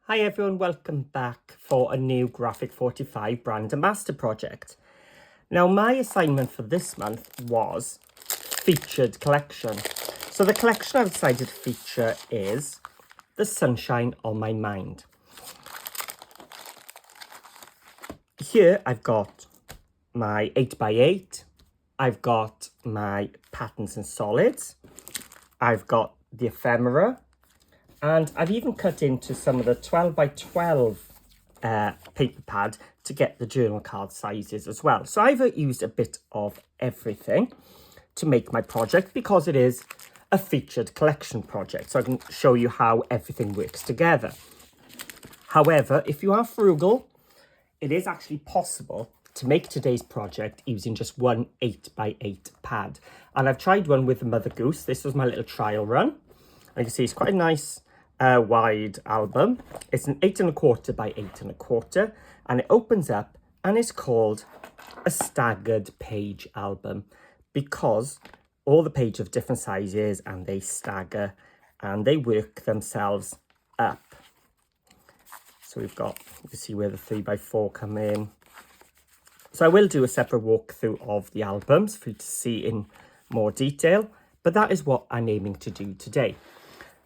Hi everyone, welcome back for a new Graphic 45 brand ambassador project. Now my assignment for this month was featured collection. So the collection I've decided to feature is The Sunshine on My Mind. Here I've got my 8x8, I've got my patterns and solids, I've got the ephemera, and I've even cut into some of the 12x12 paper pad to get the journal card sizes as well. So I've used a bit of everything to make my project because it is a featured collection project. So I can show you how everything works together. However, if you are frugal, it is actually possible to make today's project using just one 8x8 pad. And I've tried one with the Mother Goose. This was my little trial run. You can see it's quite a nice wide album. It's an 8 1/4 by 8 1/4, and it opens up and it's called a staggered page album because all the pages have different sizes and they stagger and they work themselves up. So we've got, you can see where the 3x4 come in. So I will do a separate walkthrough of the albums for you to see in more detail, but that is what I'm aiming to do today.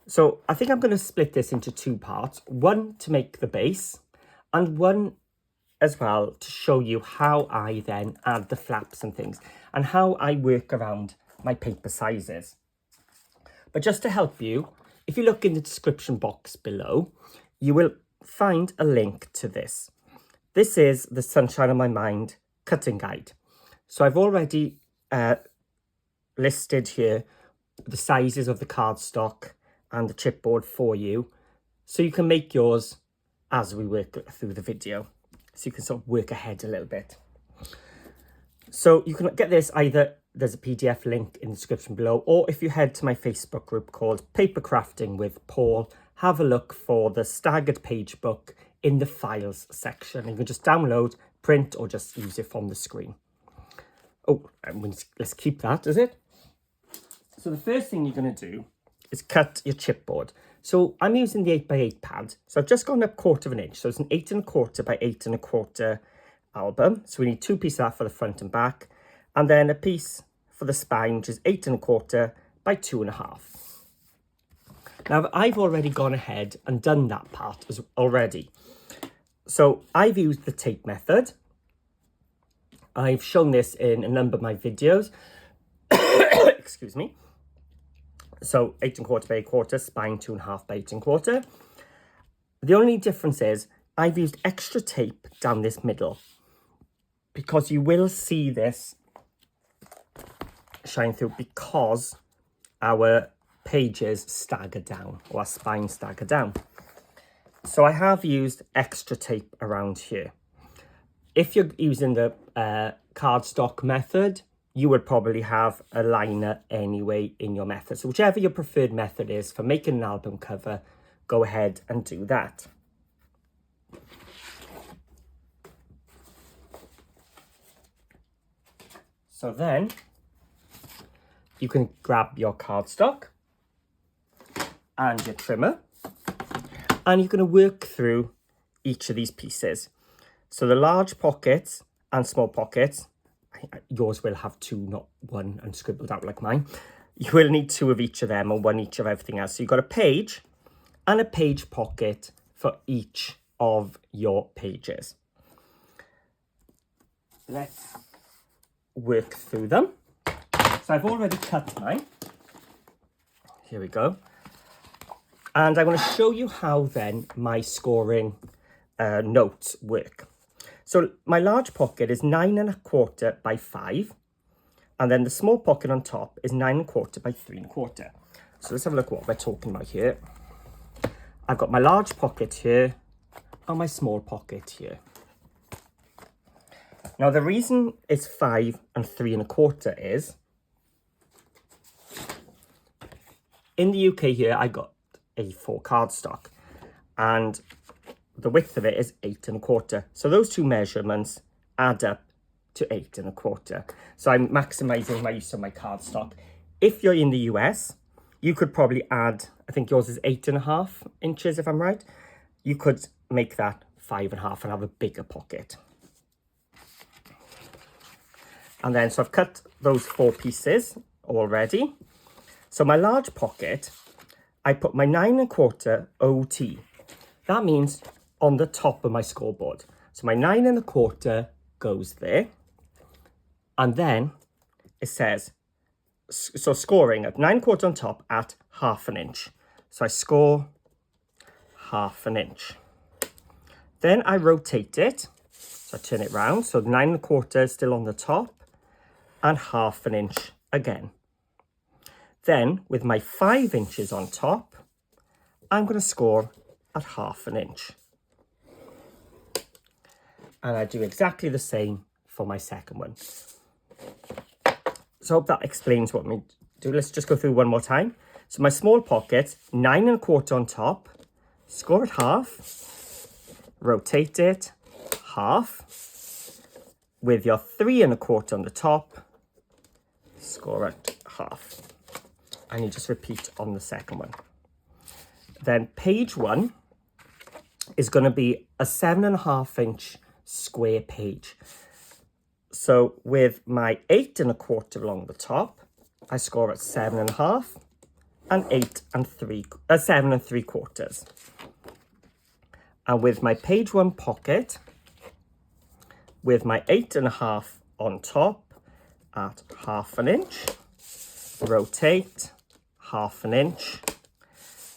So I think I'm going to split this into two parts, one to make the base and one as well to show you how I then add the flaps and things and how I work around my paper sizes. But just to help you, if you look in the description box below, you will find a link to this. This is the Sunshine on My Mind cutting guide. So I've already listed here the sizes of the cardstock and the chipboard for you, so you can make yours as we work through the video, so you can sort of work ahead a little bit. So you can get this either, there's a PDF link in the description below, or if you head to my Facebook group called Paper Crafting with Paul, have a look for the staggered page book in the files section. You can just download, print, or just use it from the screen. Oh, let's keep that, is it? So the first thing you're going to do is cut your chipboard. So I'm using the 8x8 pad. So I've just gone up 1/4 inch. So it's an 8 1/4 by 8 1/4 album. So we need two pieces of that for the front and back. And then a piece for the spine, which is 8 1/4 by 2 1/2. Now I've already gone ahead and done that part already. So I've used the tape method. I've shown this in a number of my videos. Excuse me. So 8 1/4 by 8 1/4, spine 2 1/2 by 8 1/4. The only difference is I've used extra tape down this middle because you will see this shine through because our pages stagger down, or our spine stagger down. So I have used extra tape around here. If you're using the cardstock method, you would probably have a liner anyway in your method. So whichever your preferred method is for making an album cover, go ahead and do that. So then you can grab your cardstock and your trimmer, and you're going to work through each of these pieces. So the large pockets and small pockets, yours will have two, not one, and scribbled out like mine. You will need two of each of them and one each of everything else. So you've got a page and a page pocket for each of your pages. Let's work through them. So I've already cut mine. Here we go. And I'm going to show you how then my scoring notes work. So my large pocket is 9 1/4 by 5. And then the small pocket on top is 9 1/4 by 3 1/4. So let's have a look at what we're talking about here. I've got my large pocket here and my small pocket here. Now the reason it's 5 and 3 1/4 is, in the UK here, I got A4 cardstock and the width of it is 8 1/4. So those two measurements add up to 8 1/4. So I'm maximizing my use of my cardstock. If you're in the US, you could probably add, I think yours is 8 1/2 inches if I'm right. you could make that 5.5 and have a bigger pocket. And then, so I've cut those 4 pieces already. So my large pocket, I put my 9.25 OT. That means on the top of my scoreboard. So my 9.25 goes there. And then it says, so scoring at 9.25 on top at 1/2 inch. So I score 1/2 inch. Then I rotate it. So I turn it round. So 9.25 is still on the top and 1/2 inch again. Then with my 5 inches on top, I'm going to score at 1/2 inch. And I do exactly the same for my second one. So I hope that explains what we do. Let's just go through one more time. So my small pocket, 9.25 on top, score at 1/2, rotate it, 1/2. With your 3.25 on the top, score at 1/2. And you just repeat on the second one. Then page 1 is going to be a 7.5 inch square page. So with my 8.25 along the top, I score at 7.5 and 7.75. And with my page 1 pocket, with my 8.5 on top at 1/2 inch, rotate 1/2 inch,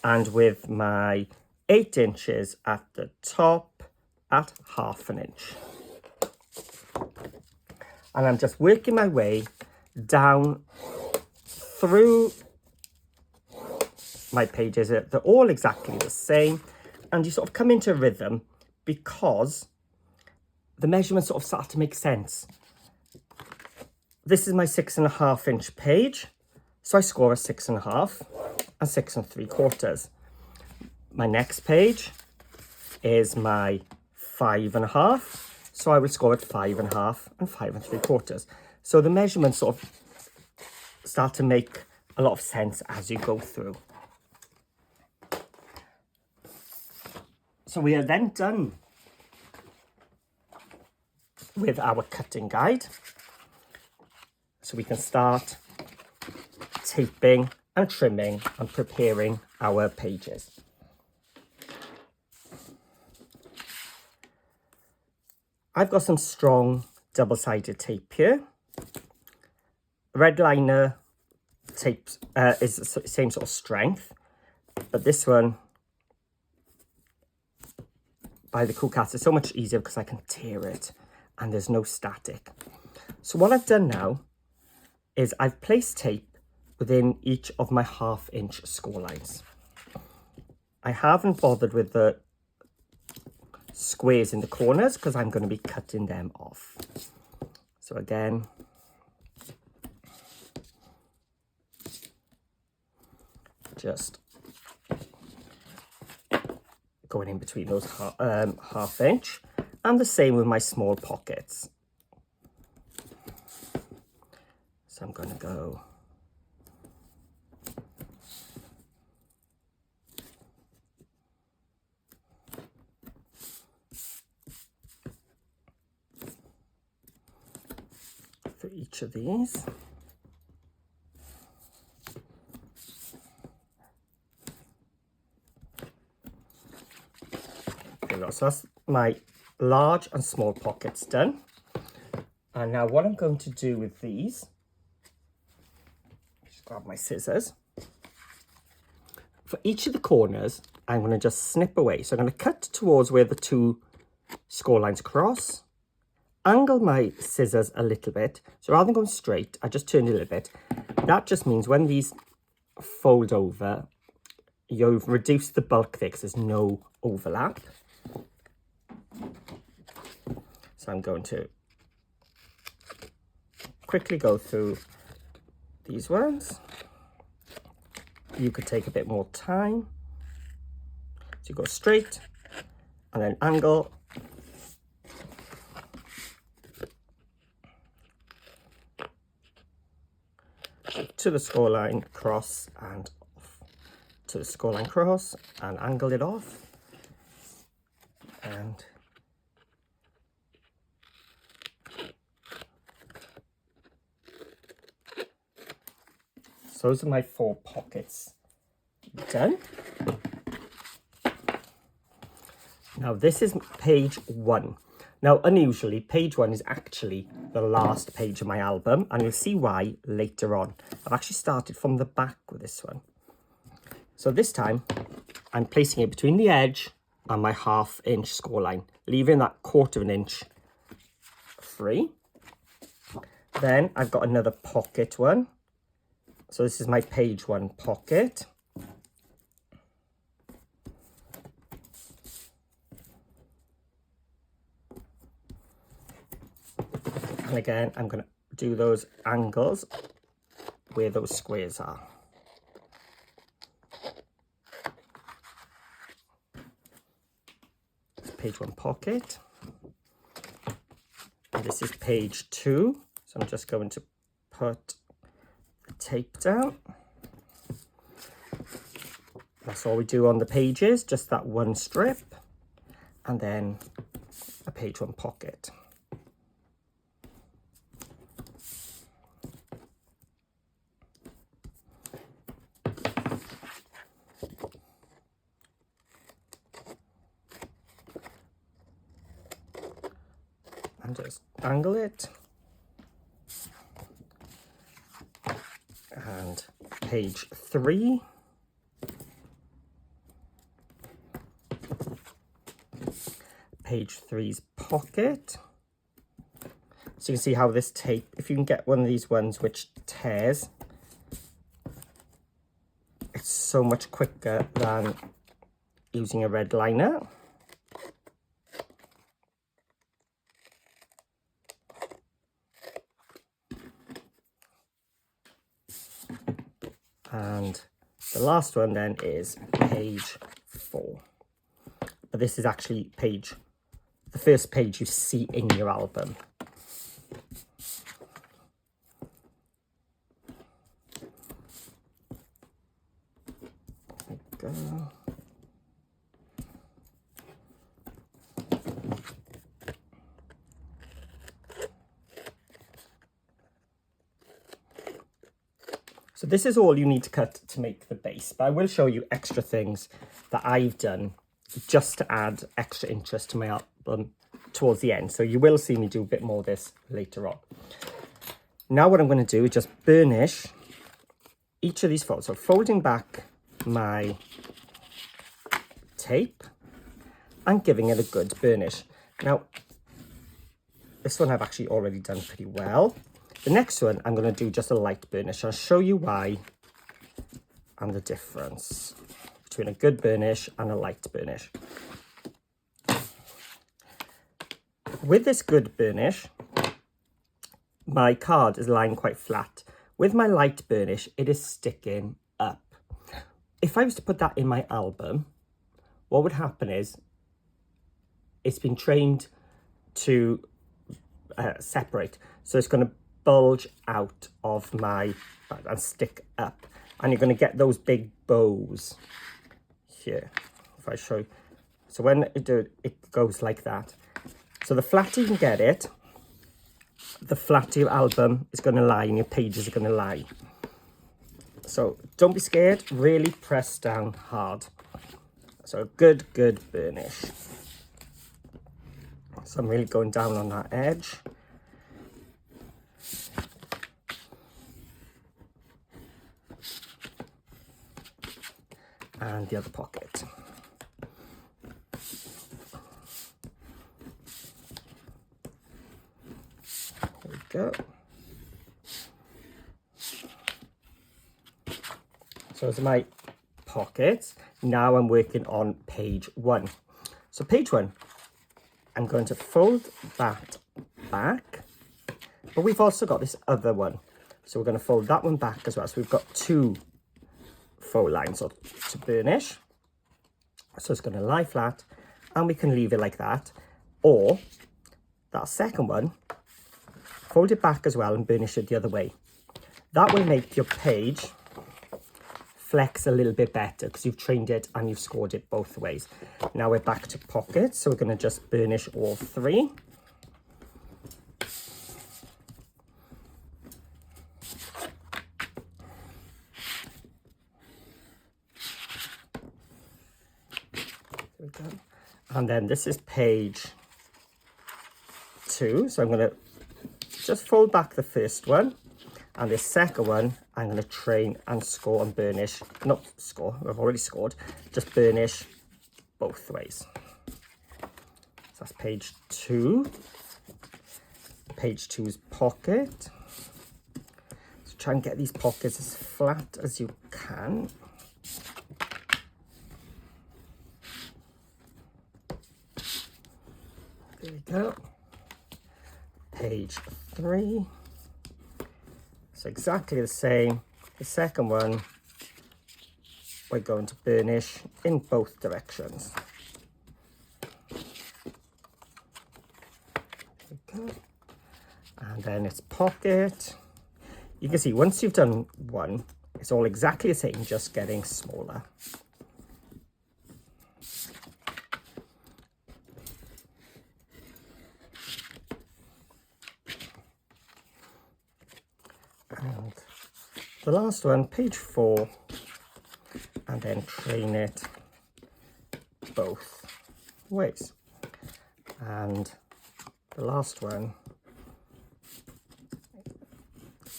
and with my 8 inches at the top at 1/2 inch. And I'm just working my way down through my pages. They're all exactly the same, and you sort of come into a rhythm because the measurements sort of start to make sense. This is my 6.5 inch page, so I score a 6.5 and 6.75. My next page is my 5.5. So I will score at 5.5 and 5.75. So the measurements sort of start to make a lot of sense as you go through. So we are then done with our cutting guide. So we can start taping and trimming and preparing our pages. I've got some strong double-sided tape here. Red liner tape is the same sort of strength, but this one by the Cool Cats is so much easier because I can tear it and there's no static. So what I've done now is I've placed tape within each of my 1/2 inch score lines. I haven't bothered with the squares in the corners because I'm going to be cutting them off. So again, just going in between those 1/2 inch, and the same with my small pockets. So I'm going to go for each of these. So that's my large and small pockets done. And now what I'm going to do with these, just grab my scissors. For each of the corners, I'm going to just snip away. So I'm going to cut towards where the 2 score lines cross, angle my scissors a little bit. So rather than going straight, I just turn it a little bit. That just means when these fold over, you've reduced the bulk there because there's no overlap. So I'm going to quickly go through these ones. You could take a bit more time. So you go straight and then angle. To the score line, cross and off. To the score line, cross and angle it off. And so those are my 4 pockets done. Now this is page 1. Now unusually, page 1 is actually the last page of my album, and you'll see why later on. I've actually started from the back with this one. So this time I'm placing it between the edge and my 1/2 inch score line, leaving that 1/4 inch free. Then I've got another pocket one. So this is my page 1 pocket. And again, I'm going to do those angles where those squares are. It's page 1 pocket. And this is page 2. So I'm just going to put the tape down. That's all we do on the pages, just that one strip. And then a page 1 pocket. And just angle it. And page 3. Page 3's pocket. So you can see how this tape, if you can get one of these ones which tears, it's so much quicker than using a red liner. And the last one then is page 4. But this is actually the first page you see in your album. There we go. So this is all you need to cut to make the base, but I will show you extra things that I've done just to add extra interest to my album towards the end. So you will see me do a bit more of this later on. Now what I'm going to do is just burnish each of these folds. So folding back my tape and giving it a good burnish. Now, this one I've actually already done pretty well. The next one, I'm going to do just a light burnish. I'll show you why and the difference between a good burnish and a light burnish. With this good burnish, my card is lying quite flat. With my light burnish, it is sticking up. If I was to put that in my album, what would happen is it's been trained to separate. So it's going to bulge out of my and stick up, and you're going to get those big bows here. If I show you, so when it goes like that. So the flatter you can get it, the flatter your album is going to lie and your pages are going to lie. So don't be scared, really press down hard. So a good burnish. So I'm really going down on that edge. And the other pocket. There we go. So those are my pockets. Now I'm working on page 1. So page 1, I'm going to fold that back, but we've also got this other one. So we're going to fold that one back as well. So we've got 2 fold lines to burnish. So it's going to lie flat, and we can leave it like that. Or that second one, fold it back as well and burnish it the other way. That will make your page flex a little bit better because you've trained it and you've scored it both ways. Now we're back to pockets, so we're going to just burnish all three. There we go. And then this is page 2, so I'm going to just fold back the first one, and the second one I'm going to train and score and burnish, not score, I've already scored, just burnish both ways. So that's page 2. Page 2's pocket. So try and get these pockets as flat as you can. There we go. Page 3. So exactly the same. The second one, we're going to burnish in both directions. There we go. And then it's pocket. You can see once you've done one, it's all exactly the same, just getting smaller. And the last one, page 4, and then train it both ways. And the last one,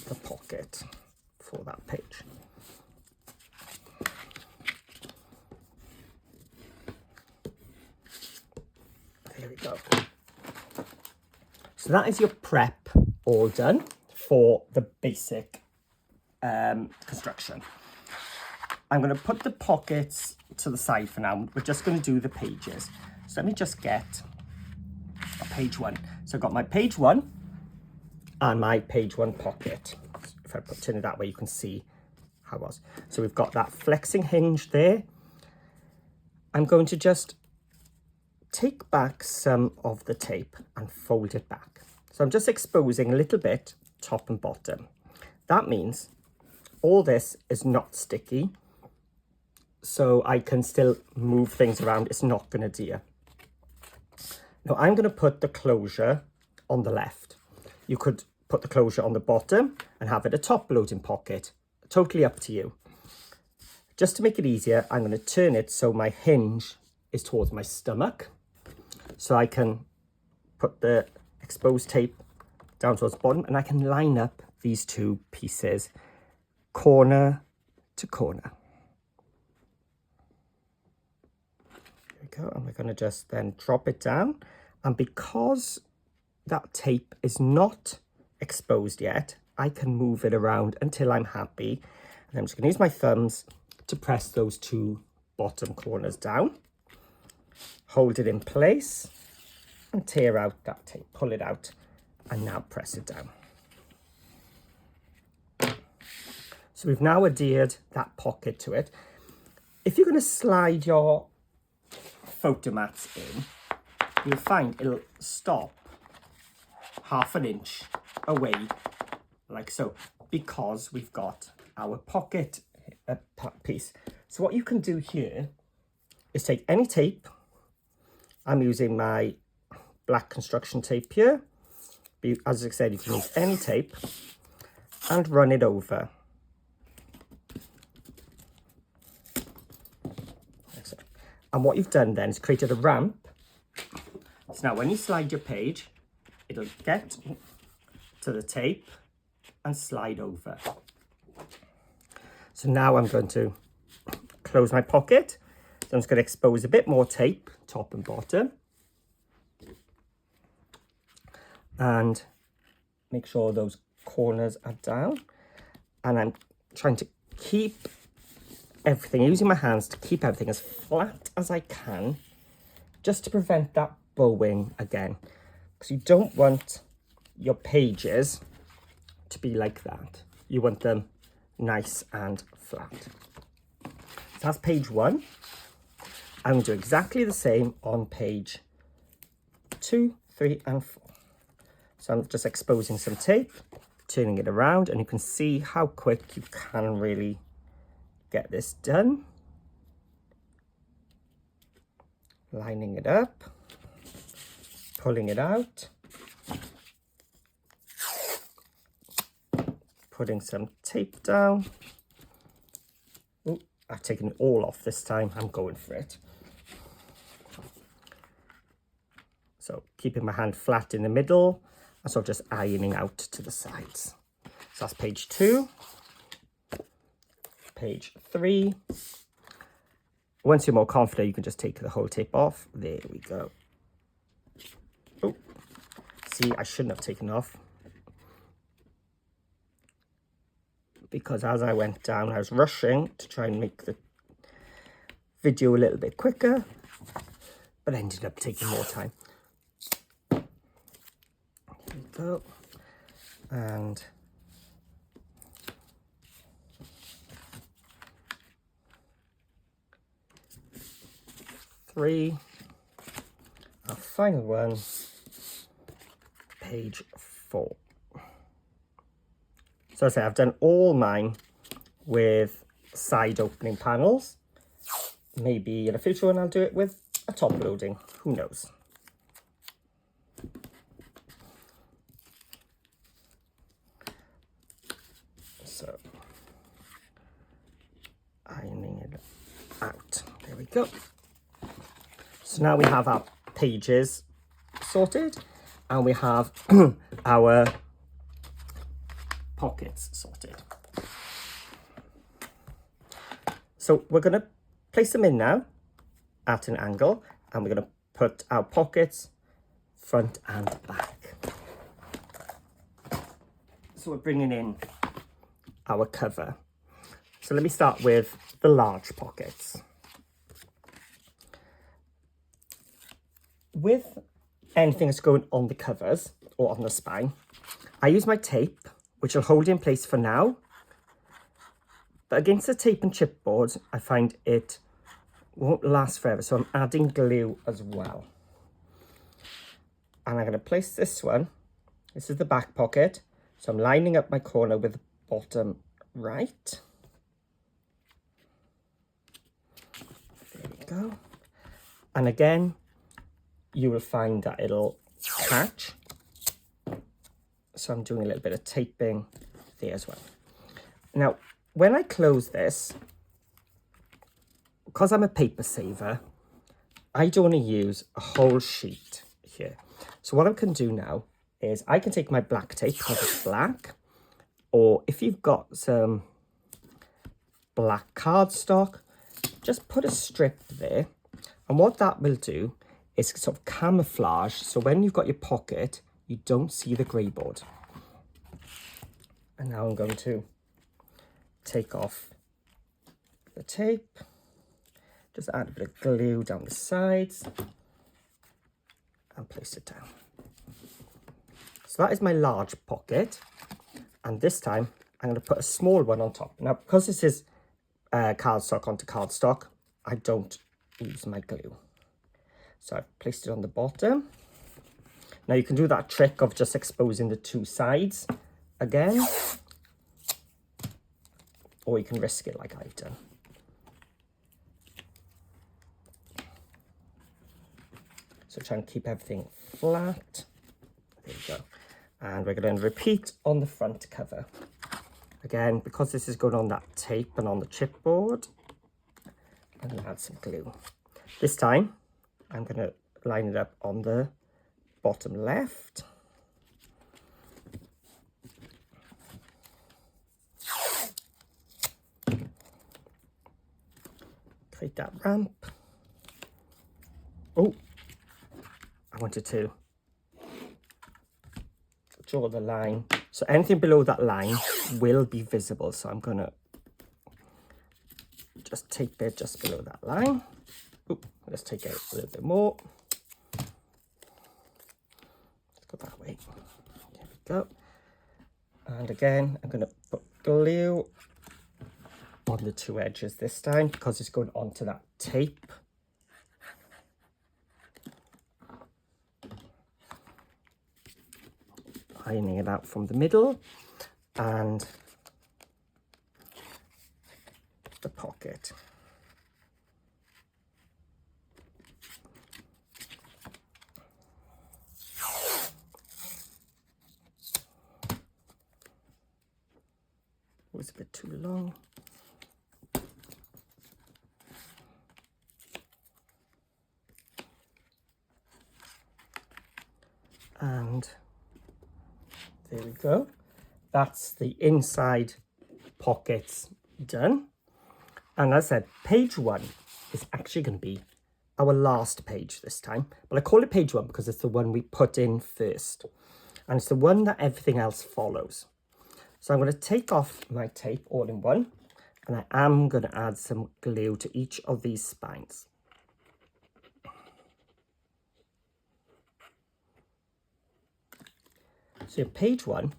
the pocket for that page. There we go. So that is your prep all done for the basic construction. I'm going to put the pockets to the side for now. We're just going to do the pages. So let me just get a page 1. So I've got my page 1 and my page 1 pocket. If I turn it that way, you can see how it was. So we've got that flexing hinge there. I'm going to just take back some of the tape and fold it back. So I'm just exposing a little bit top and bottom. That means all this is not sticky, so I can still move things around. It's not going to adhere. Now I'm going to put the closure on the left. You could put the closure on the bottom and have it a top loading pocket. Totally up to you. Just to make it easier, I'm going to turn it so my hinge is towards my stomach, so I can put the exposed tape down towards the bottom, and I can line up these two pieces corner to corner. There we go. And we're going to just then drop it down, and because that tape is not exposed yet, I can move it around until I'm happy. And I'm just going to use my thumbs to press those two bottom corners down, hold it in place and tear out that tape, pull it out, and now press it down. So we've now adhered that pocket to it. If you're going to slide your photo mats in, you'll find it'll stop ½ an inch away, like so, because we've got our pocket piece. So what you can do here is take any tape. I'm using my black construction tape here. As I said, you can use any tape and run it over. And what you've done then is created a ramp. So now when you slide your page, it'll get to the tape and slide over. So now I'm going to close my pocket. So I'm just going to expose a bit more tape, top and bottom. And make sure those corners are down. And I'm trying to keep everything, using my hands to keep everything as flat as I can, just to prevent that bowing again. Because you don't want your pages to be like that. You want them nice and flat. So that's page 1. I'm going to do exactly the same on page 2, 3 and 4. So I'm just exposing some tape, turning it around, and you can see how quick you can really get this done. Lining it up, pulling it out, putting some tape down. Oh, I've taken it all off this time. I'm going for it. So keeping my hand flat in the middle, and so just ironing out to the sides. So that's page 2. Page 3. Once you're more confident, you can just take the whole tape off. There we go. Oh, see, I shouldn't have taken off. Because as I went down, I was rushing to try and make the video a little bit quicker, but I ended up taking more time. Here we go. And three, our final one, page 4. So as I say, I've done all mine with side opening panels. Maybe in a future one I'll do it with a top loading, who knows. So, ironing it out, there we go. So now we have our pages sorted, and we have our pockets sorted. So we're going to place them in now at an angle, and we're going to put our pockets front and back. So we're bringing in our cover. So let me start with the large pockets. With anything that's going on the covers or on the spine, I use my tape, which will hold it in place for now. But against the tape and chipboard, I find it won't last forever, so I'm adding glue as well. And I'm going to place this one. This is the back pocket, so I'm lining up my corner with the bottom right. There we go. And again, you will find that it'll catch. So I'm doing a little bit of taping there as well. Now, when I close this, because I'm a paper saver, I don't want to use a whole sheet here. So what I can do now is I can take my black tape, because it's black, or if you've got some black cardstock, just put a strip there. And what that will do is sort of camouflage, so when you've got your pocket, you don't see the grey board. And now I'm going to take off the tape, just add a bit of glue down the sides, and place it down. So that is my large pocket, and this time I'm going to put a small one on top. Now, because this is cardstock onto cardstock, I don't use my glue. So I've placed it on the bottom. Now you can do that trick of just exposing the two sides again, or you can risk it like I've done. So try and keep everything flat. There we go. And we're going to repeat on the front cover. Again, because this is going on that tape and on the chipboard, I'm going to add some glue. This time, I'm going to line it up on the bottom left. Create that ramp. Oh, I wanted to draw the line. So anything below that line will be visible. So I'm going to just tape it just below that line. Ooh, let's take it a little bit more. Let's go that way. There we go. And again, I'm going to put glue on the two edges this time because it's going onto that tape. Ironing it out from the middle and the pocket. It was a bit too long. And there we go. That's the inside pockets done. And as I said, page 1 is actually going to be our last page this time. But I call it page 1 because it's the one we put in first. And it's the one that everything else follows. So I'm going to take off my tape all in one. And I am going to add some glue to each of these spines. So page 1,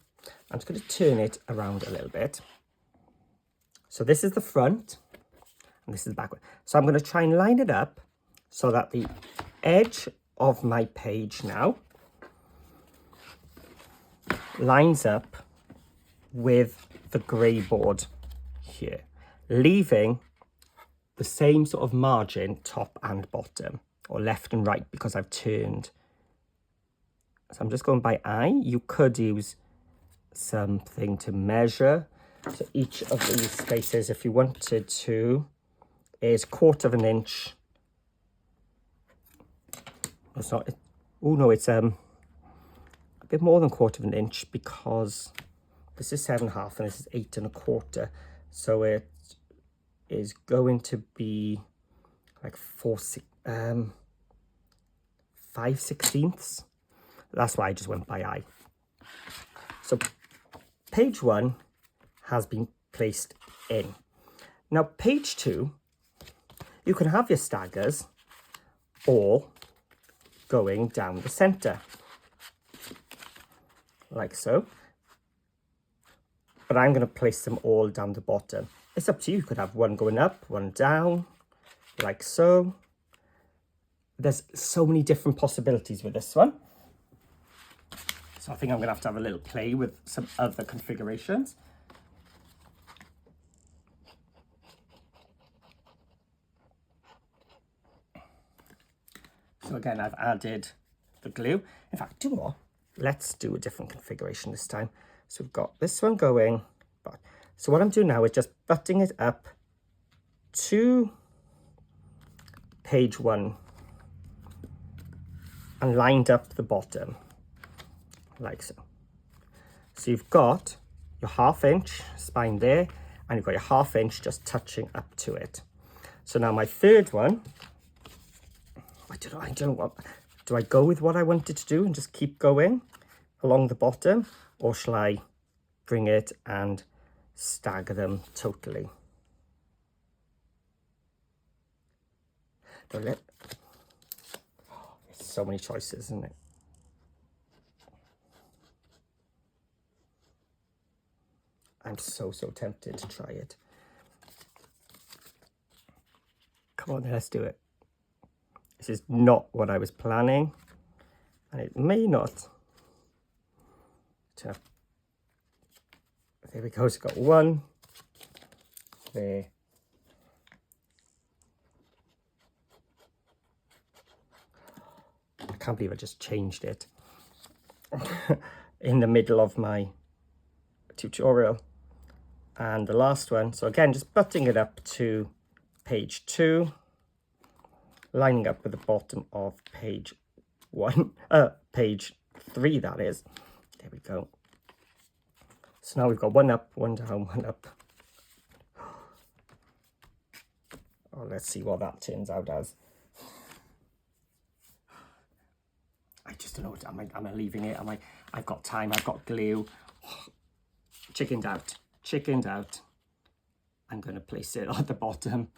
I'm just going to turn it around a little bit. So this is the front and this is the back one. So I'm going to try and line it up so that the edge of my page now lines up with the grey board here, leaving the same sort of margin top and bottom, or left and right, because I've turned. So I'm just going by eye. You could use something to measure. So each of these spaces, if you wanted to, is 1/4 inch. It's not. Oh no, it's a bit more than 1/4 inch, because this is 7.5 and this is 8 1/4. So it is going to be like 5/16. That's why I just went by eye. So page 1 has been placed in. Now page 2, you can have your staggers all going down the center, like so. But I'm going to place them all down the bottom. It's up to you. You could have one going up, one down, like so. There's so many different possibilities with this one. So I think I'm going to have a little play with some other configurations. So again, I've added the glue. In fact, two more. Let's do a different configuration this time. So we've got this one going. So what I'm doing now is just butting it up to page 1 and lined up the bottom, like so. So you've got your 1/2 inch spine there, and you've got your 1/2 inch just touching up to it. So now my third one, I don't know what, do I go with what I wanted to do and just keep going along the bottom, or shall I bring it and stagger them totally? There's so many choices, isn't it? I'm so tempted to try it. Come on, let's do it. This is not what I was planning, and it may not. There we go. So got one there. I can't believe I just changed it in the middle of my tutorial. And the last one, so again, just butting it up to page 2, lining up with the bottom of page 1, page 3, that is. There we go. So now we've got one up, one down, one up. Oh, let's see what that turns out as. I just don't know. Am I leaving it? I've got time. I've got glue. Chickened out. I'm going to place it at the bottom.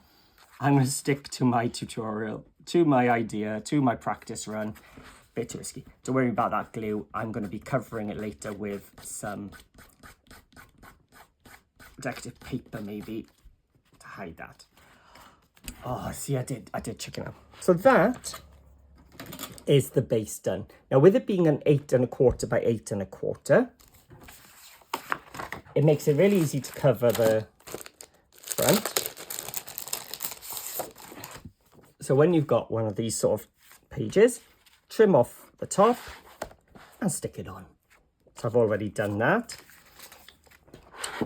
I'm going to stick to my tutorial, to my idea, to my practice run. Bit too risky. Don't worry about that glue. I'm going to be covering it later with some decorative paper, maybe, to hide that. Oh, see, I did chicken out. So that is the base done. Now, with it being an 8 1/4 by 8 1/4, it makes it really easy to cover the front. So when you've got one of these sort of pages, trim off the top and stick it on. So I've already done that.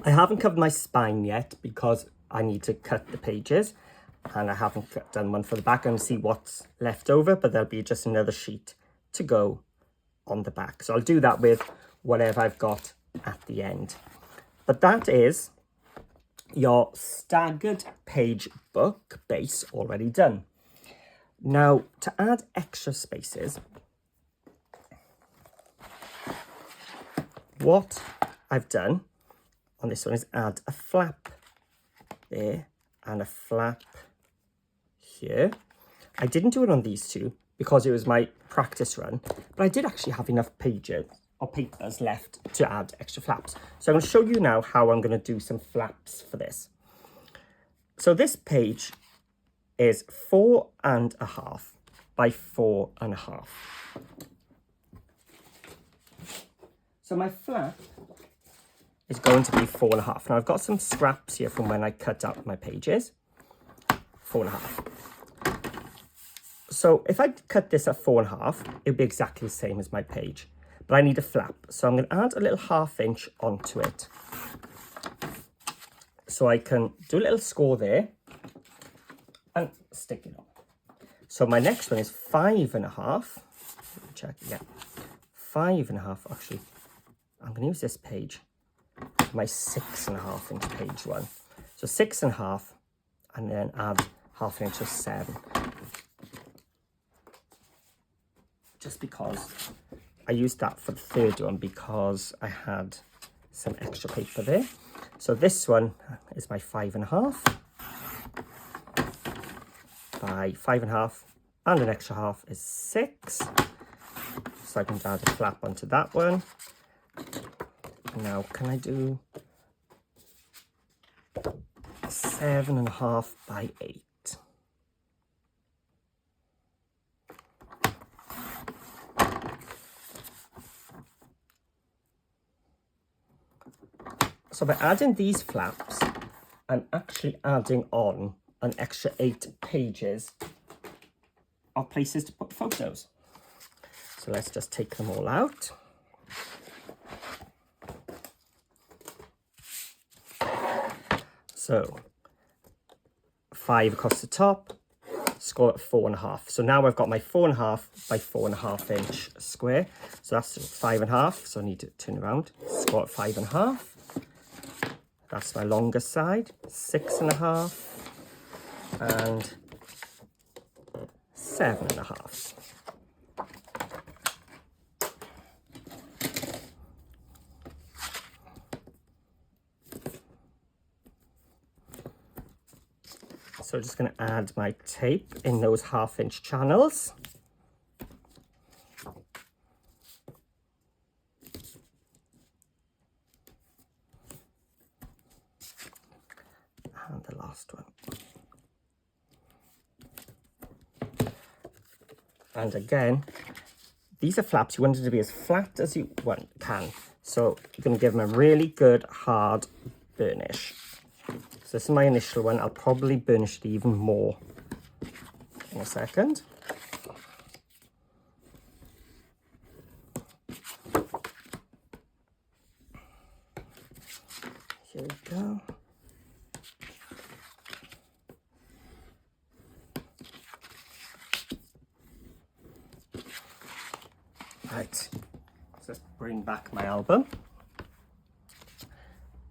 I haven't covered my spine yet because I need to cut the pages, and I haven't done one for the back and see what's left over, but there'll be just another sheet to go on the back. So I'll do that with whatever I've got at the end. But that is your staggered page book base already done. Now, to add extra spaces, what I've done on this one is add a flap there and a flap here. I didn't do it on these two because it was my practice run, but I did actually have enough pages or papers left to add extra flaps. So I'm going to show you now how I'm going to do some flaps for this. So this page is 4.5 by 4.5. So my flap is going to be 4.5. Now I've got some scraps here from when I cut out my pages. 4.5. So if I cut this at 4.5, it would be exactly the same as my page. But I need a flap. So I'm going to add a little 1/2 inch onto it. So I can do a little score there and stick it on. So my next one is 5.5. Check, yeah. 5.5, actually. I'm going to use this page. My 6.5 inch page one. So 6.5 and then add 1/2 inch of 7. Just because I used that for the third one because I had some extra paper there. So this one is my 5.5 by 5.5 and an extra 1/2 is 6. So I can add a flap onto that one. Now, can I do 7.5 by 8? So by adding these flaps, I'm actually adding on an extra 8 pages of places to put photos. So let's just take them all out. So 5 across the top, score at 4.5. So now I've got my 4.5 by 4.5 inch square. So that's 5.5. So I need to turn around, score at 5.5. That's my longest side, 6.5 and 7.5. So I'm just going to add my tape in those 1/2 inch channels. And the last one. And again, these are flaps. You want it to be as flat as you can. So you're going to give them a really good hard burnish. So this is my initial one. I'll probably burnish it even more in a second. Here we go. Right, let's bring back my album.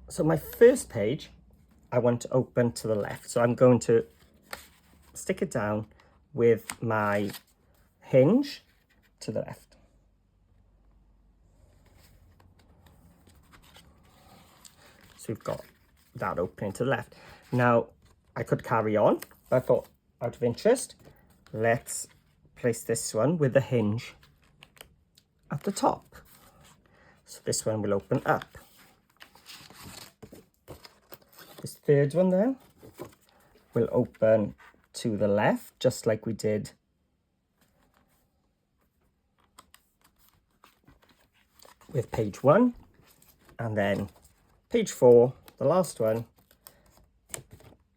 So my first page, I want to open to the left. So I'm going to stick it down with my hinge to the left. So we've got that opening to the left. Now, I could carry on, but I thought, out of interest, let's place this one with the hinge at the top. So this one will open up. This third one then will open to the left, just like we did with page 1. And then page 4, the last one.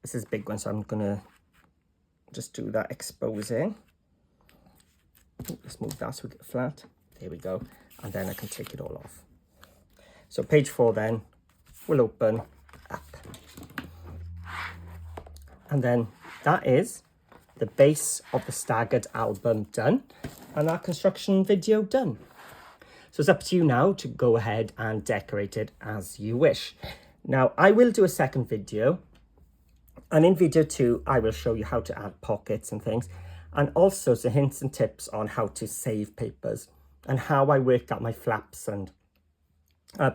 This is a big one, so I'm going to just do that exposing. Let's move that so we get flat. There we go. And then I can take it all off. So page 4 then will open up. And then that is the base of the Staggered album done, and our construction video done. So it's up to you now to go ahead and decorate it as you wish. Now I will do a second video, and in video 2 I will show you how to add pockets and things, and also some hints and tips on how to save papers and how I work out my flaps and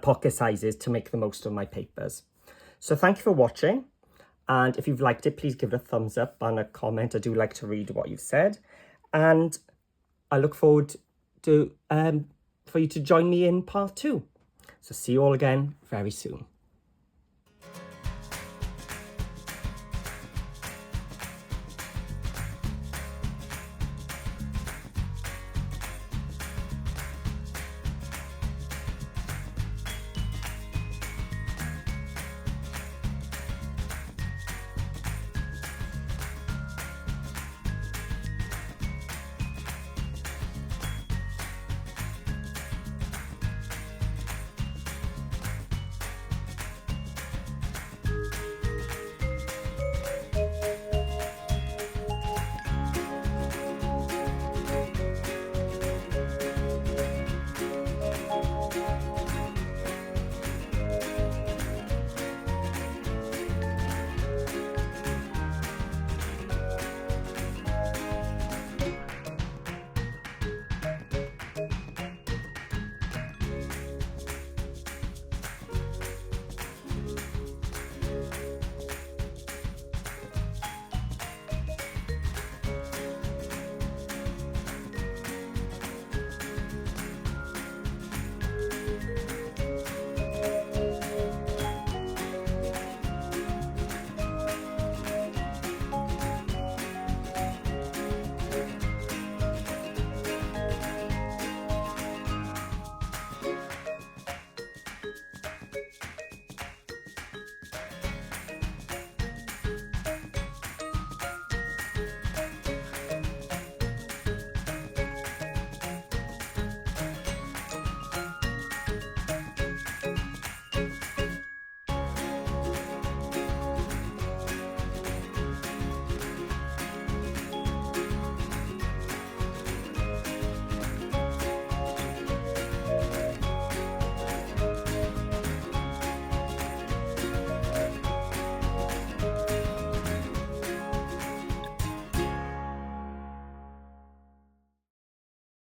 pocket sizes to make the most of my papers. So thank you for watching, and if you've liked it, please give it a thumbs up and a comment. I do like to read what you've said, and I look forward to for you to join me in part 2. So see you all again very soon.